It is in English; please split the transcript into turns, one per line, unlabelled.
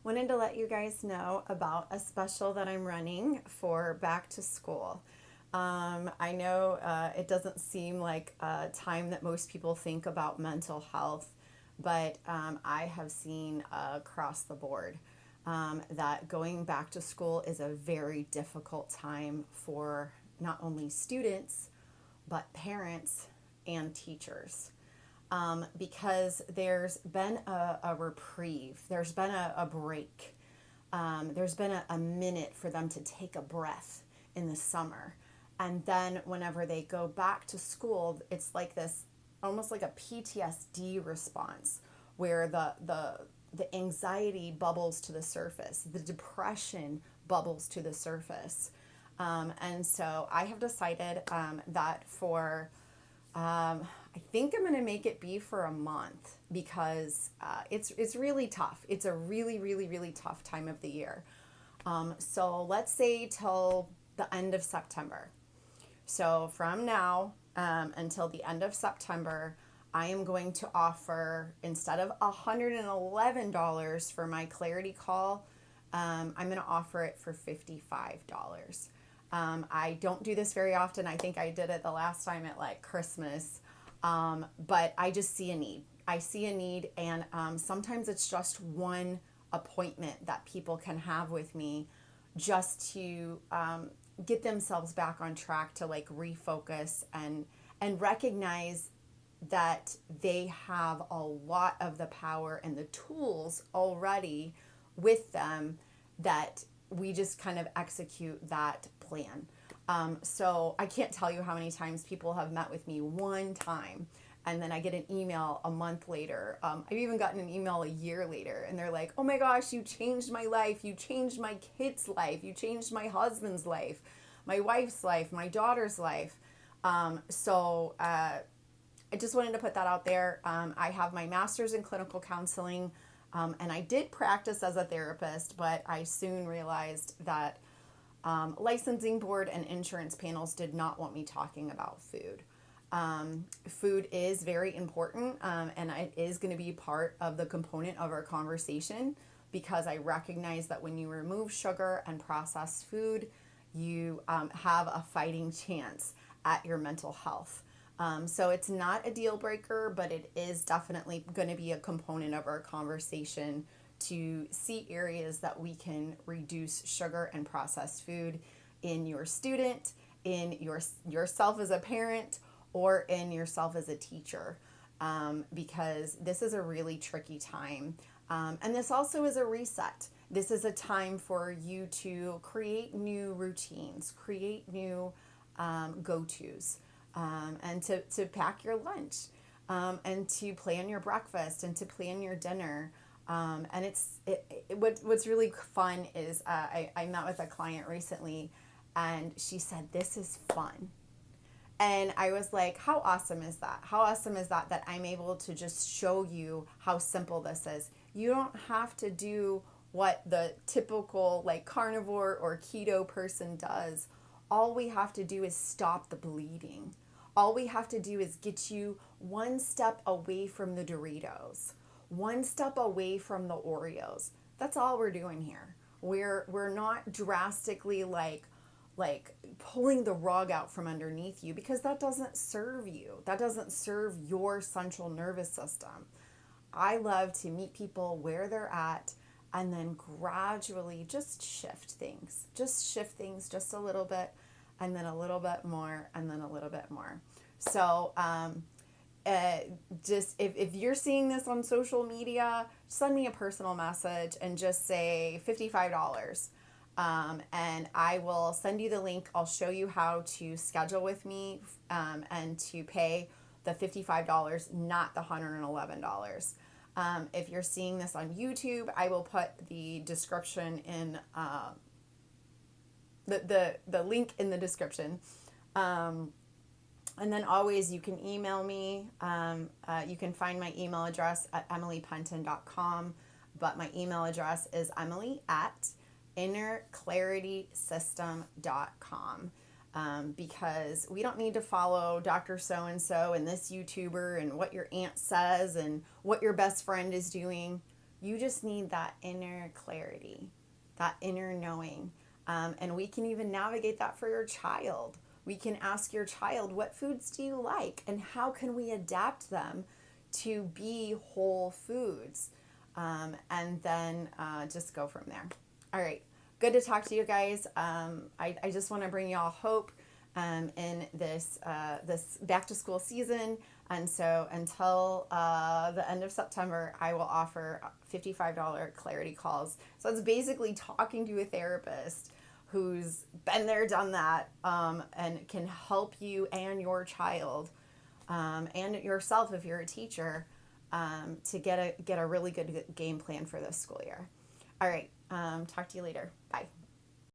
Wanted to let you guys know about a special that I'm running for back to school. I know it doesn't seem like a time that most people think about mental health, but I have seen across the board that going back to school is a very difficult time for not only students, but parents and teachers. Because there's been a reprieve, there's been a break, there's been a minute for them to take a breath in the summer. And then whenever they go back to school, it's like this almost like a PTSD response where the anxiety bubbles to the surface, the depression bubbles to the surface. And so I have decided that for I think I'm gonna make it be for a month because it's really tough. It's a really tough time of the year. So let's say till the end of September. So from now until the end of September, I am going to offer, instead of $111 for my Clarity Call, I'm going to offer it for $55. I don't do this very often. I think I did it the last time at like Christmas. But I just see a need. I see a need, and sometimes it's just one appointment that people can have with me just to get themselves back on track to like refocus and recognize that they have a lot of the power and the tools already with them, that we just kind of execute that plan. So I can't tell you how many times people have met with me one time and then I get an email a month later. I've even gotten an email a year later, and they're like, oh my gosh, you changed my life. You changed my kid's life. You changed my husband's life, my wife's life, my daughter's life. I just wanted to put that out there. I have my master's in clinical counseling, and I did practice as a therapist, but I soon realized that licensing board and insurance panels did not want me talking about food. Food is very important, and it is going to be part of the component of our conversation because I recognize that when you remove sugar and processed food, you have a fighting chance at your mental health. So it's not a deal breaker, but it is definitely going to be a component of our conversation to see areas that we can reduce sugar and processed food in your student, in yourself as a parent, or in yourself as a teacher, because this is a really tricky time. And this also is a reset. This is a time for you to create new routines, create new go tos, and to pack your lunch, and to plan your breakfast and to plan your dinner. And what's really fun is I met with a client recently, and she said, this is fun. And I was like, how awesome is that? How awesome is that, that I'm able to just show you how simple this is? You don't have to do what the typical like carnivore or keto person does. All we have to do is stop the bleeding. All we have to do is get you one step away from the Doritos, one step away from the Oreos. That's all we're doing here. We're not drastically like pulling the rug out from underneath you, because that doesn't serve you. That doesn't serve your central nervous system. I love to meet people where they're at and then gradually just shift things. Just shift things just a little bit, and then a little bit more, and then a little bit more. So, uh, just if you're seeing this on social media, send me a personal message and just say $55. And I will send you the link. I'll show you how to schedule with me, and to pay the $55, not the $111. If you're seeing this on YouTube, I will put the description in the link in the description. And then always you can email me. You can find my email address at emilypenton.com, but my email address is emily at innerclaritysystem.com. Because we don't need to follow Dr. So and this YouTuber and what your aunt says and what your best friend is doing. You just need that inner clarity, that inner knowing. And we can even navigate that for your child. We can ask your child, what foods do you like? And how can we adapt them to be whole foods? And then just go from there. All right. Good to talk to you guys. I just want to bring y'all hope in this back to school season. And so until the end of September, I will offer $55 clarity calls. So it's basically talking to a therapist who's been there, done that, and can help you and your child and yourself if you're a teacher to get a really good game plan for this school year. All right. Talk to you later. Bye.